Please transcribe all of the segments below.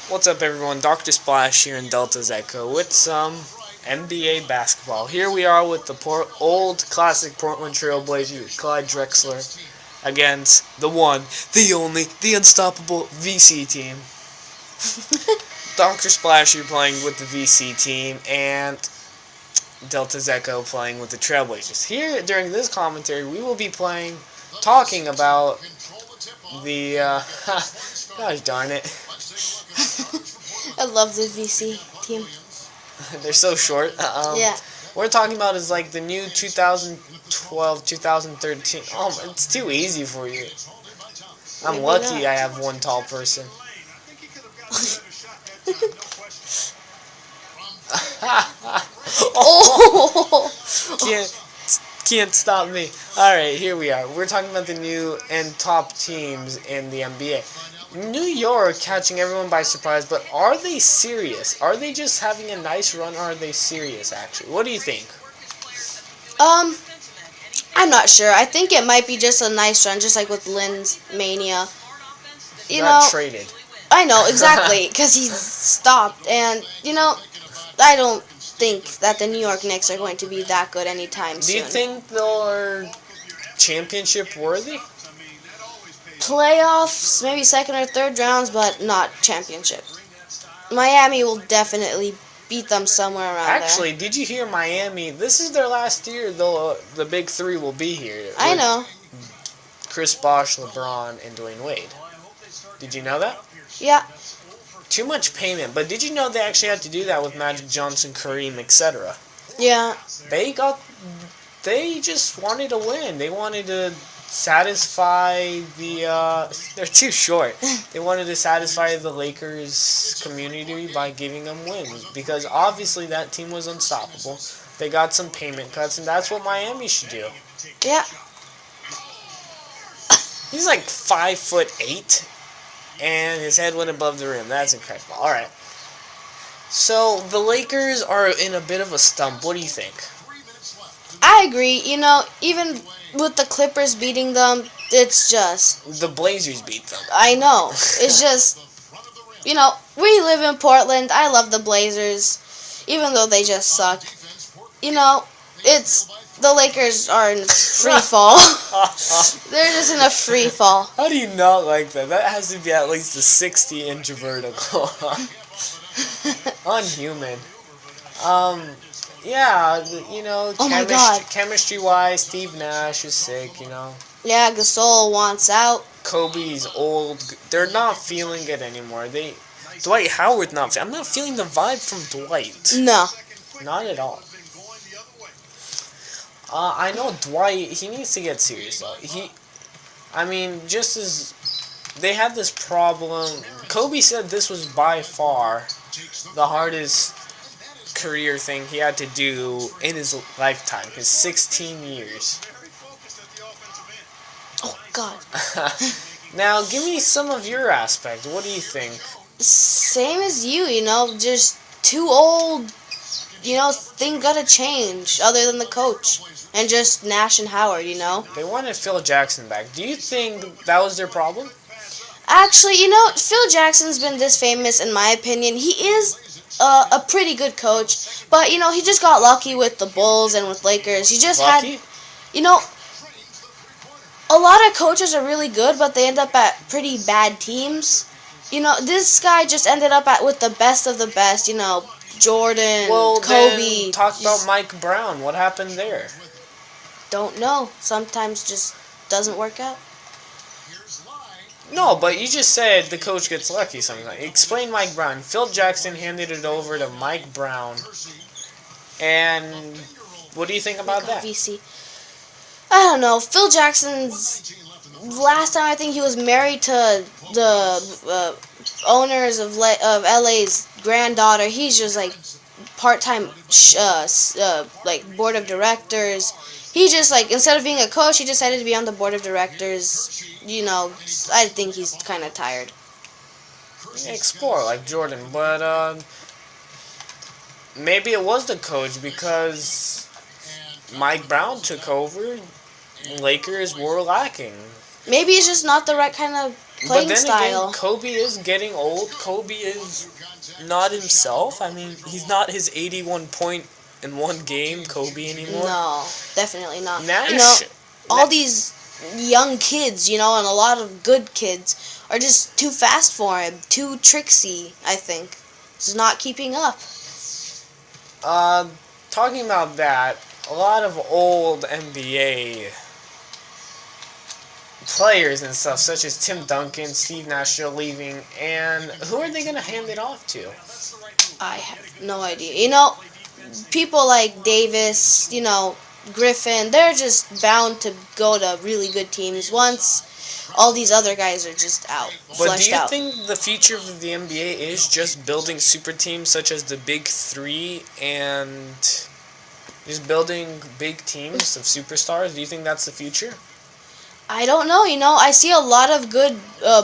What's up, everyone? Dr. Splash here in Delta's Echo with some NBA basketball. Here we are with the old classic Portland Trail Blazers, Clyde Drexler, against the one, the only, the unstoppable VC team. Dr. Splash here playing with the VC team, and Delta's Echo playing with the Trailblazers. Here, during this commentary, we will be talking about the, gosh darn it. I love the VC team. They're so short. Yeah. What we're talking about is like the new 2012, 2013. Oh, it's too easy for you. I'm Maybe lucky not. I have one tall person. Oh! Can't stop me. Alright, here we are. We're talking about the new and top teams in the NBA. New York catching everyone by surprise, but are they serious? Are they just having a nice run, or are they serious, actually? What do you think? I'm not sure. I think it might be just a nice run, just like with Lynn's Mania. You know, Got traded. I know, exactly, because he's stopped. And, I don't think that the New York Knicks are going to be that good anytime Do soon. you think they're championship worthy? Playoffs, maybe second or third rounds, but not championship. Miami will definitely beat them somewhere around Actually, did you hear Miami? This is their last year, though. The big three will be here. there. I know. Chris Bosh, LeBron, and Dwayne Wade. Did you know that? Yeah. Too much payment, but did you know they actually had to do that with Magic Johnson, Kareem, etc.? Yeah. They just wanted to win. They wanted to satisfy they're too short. They wanted to satisfy the Lakers community by giving them wins, because obviously that team was unstoppable. They got some payment cuts, and that's what Miami should do. Yeah. He's like 5'8", and his head went above the rim. That's incredible. All right. So the Lakers are in a bit of a stump. What do you think? I agree. Even with the Clippers beating them, it's just, The Blazers beat them. I know. It's just, we live in Portland. I love the Blazers, even though they just suck. The Lakers are in free fall. They're just in a free fall. How do you not like that? That has to be at least a 60-inch vertical. Unhuman. Yeah, Oh my God. chemistry-wise, Steve Nash is sick, Yeah, Gasol wants out. Kobe's old. They're not feeling it anymore. Dwight Howard not. I'm not feeling the vibe from Dwight. No. Not at all. I know Dwight. He needs to get serious though. Just as they had this problem. Kobe said this was by far the hardest career thing he had to do in his lifetime. His 16 years. Oh, God. Now, give me some of your aspect. What do you think? Same as you, just too old. Things gotta change other than the coach. And just Nash and Howard, They wanted Phil Jackson back. Do you think that was their problem? Actually, Phil Jackson's been this famous, in my opinion. He is a pretty good coach. But, he just got lucky with the Bulls and with Lakers. He just Lucky? had, a lot of coaches are really good, but they end up at pretty bad teams. This guy just ended up with the best of the best, Jordan, Well, Kobe. then talk about Mike Brown. What happened there? Don't know. Sometimes just doesn't work out. No, but you just said the coach gets lucky sometimes. Explain Mike Brown. Phil Jackson handed it over to Mike Brown. And what do you think about that? VC. I don't know. Phil Jackson's last time I think he was married to the owners of LA's granddaughter. He's just like part-time board of directors. He just instead of being a coach, he decided to be on the board of directors. I think he's kind of tired. Explore like Jordan, but maybe it was the coach, because Mike Brown took over. Lakers were lacking. Maybe it's just not the right kind of playing then style. again, Kobe is getting old. Kobe is not himself. I mean, he's not his 81 point in one game Kobe anymore. No, definitely not. Nash, All these young kids, and a lot of good kids are just too fast for him, too tricksy, I think. He's not keeping up. Talking about that, a lot of old NBA players and stuff, such as Tim Duncan, Steve Nash are leaving, and who are they going to hand it off to? I have no idea. People like Davis, Griffin, they're just bound to go to really good teams once all these other guys are just out, But do you out. think the future of the NBA is just building super teams such as the Big Three and just building big teams of superstars? Do you think that's the future? I don't know. I see a lot of good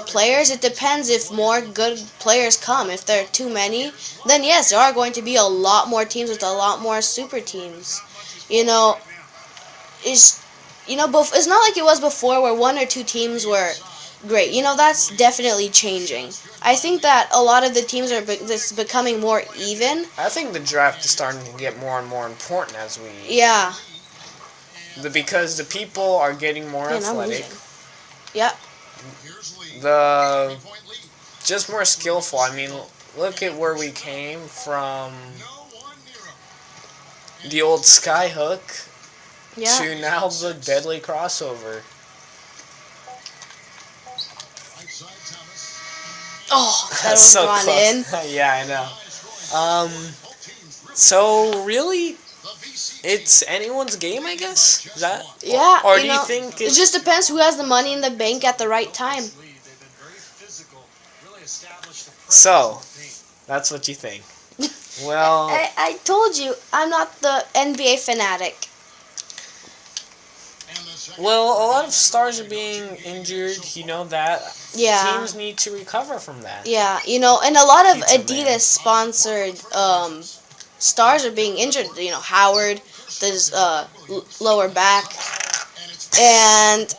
players. It depends if more good players come. If there are too many, then yes, there are going to be a lot more teams with a lot more super teams. It's not like it was before where one or two teams were great. That's definitely changing. I think that a lot of the teams are it's becoming more even. I think the draft is starting to get more and more important as we... Yeah. Because the people are getting more athletic. Yep. Just more skillful. I mean, look at where we came from. The old skyhook to now the deadly crossover. Oh, that was so gone close. in. Yeah, I know. So really, it's anyone's game, I guess. Is that? Yeah. Or do you think it just depends who has the money in the bank at the right time? So, that's what you think. Well, I told you I'm not the NBA fanatic. Well, a lot of stars are being injured, that. Yeah. Teams need to recover from that. Yeah, and a lot of Adidas-sponsored stars are being injured. Howard, his lower back, and,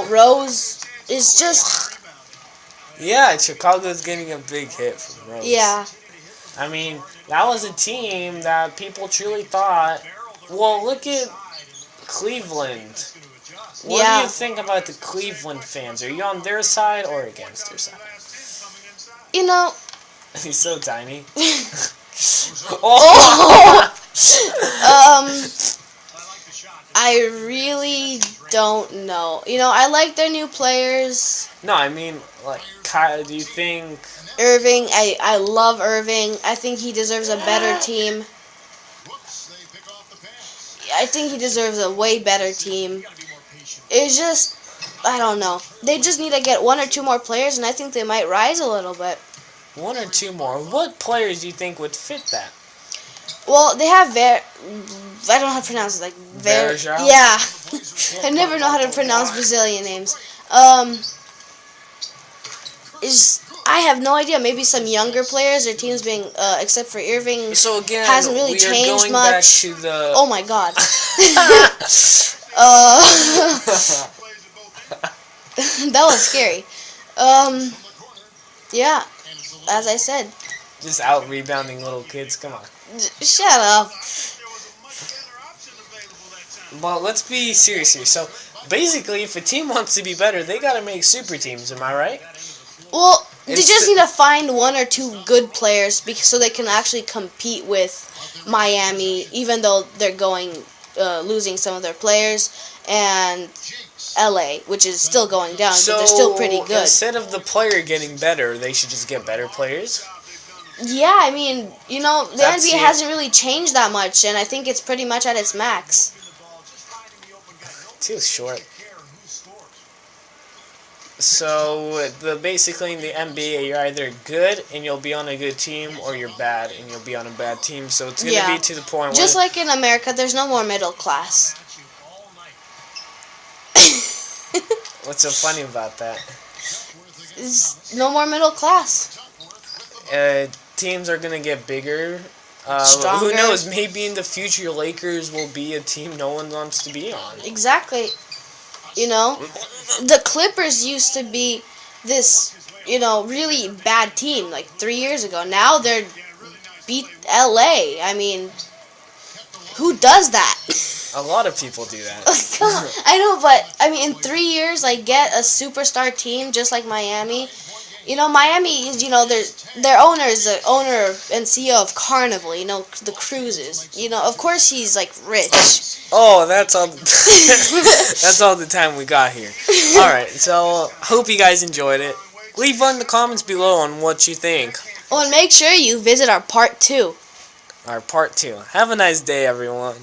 Rose is just... Yeah, Chicago's getting a big hit from Rose. Yeah. I mean, that was a team that people truly thought... Well, look at Cleveland. What do you think about the Cleveland fans? Are you on their side or against their side? He's so tiny. I really don't know. I like their new players. No, I mean, do you think... Irving, I love Irving. I think he deserves a better team. I think he deserves a way better team. It's just, I don't know. They just need to get one or two more players, and I think they might rise a little bit. One or two more. What players do you think would fit that? Well, they have I don't know how to pronounce it. Varejao? Yeah. I never know how to pronounce Brazilian names. I have no idea. Maybe some younger players or teams being, except for Irving, so again, hasn't really changed going much. Back to the... Oh my god. That was scary. Yeah, as I said. Just out rebounding little kids. Come on. Shut up. Well, let's be serious here. So, basically, if a team wants to be better, they gotta make super teams. Am I right? Well, they just need to find one or two good players so they can actually compete with Miami, even though they're losing some of their players, and LA, which is still going down, but they're still pretty good. Instead of the player getting better, they should just get better players? Yeah, I mean, the NBA hasn't really changed that much, and I think it's pretty much at its max. Too short. So, basically in the NBA, you're either good and you'll be on a good team, or you're bad and you'll be on a bad team. So it's going to be to the point just like in America, there's no more middle class. What's so funny about that? There's no more middle class. Teams are going to get bigger. Stronger. Who knows? Maybe in the future, Lakers will be a team no one wants to be on. Exactly. You know, the Clippers used to be this, really bad team like 3 years ago. Now they're beat LA. I mean, who does that? A lot of people do that. Come on. I know, but I mean, in 3 years, like, get a superstar team just like Miami. Miami is, their owner is the owner and CEO of Carnival, the cruises. Of course he's, like, rich. Oh, that's all. That's all the time we got here. All right, so hope you guys enjoyed it. Leave one in the comments below on what you think. Oh, and make sure you visit our part 2. Our part 2. Have a nice day, everyone.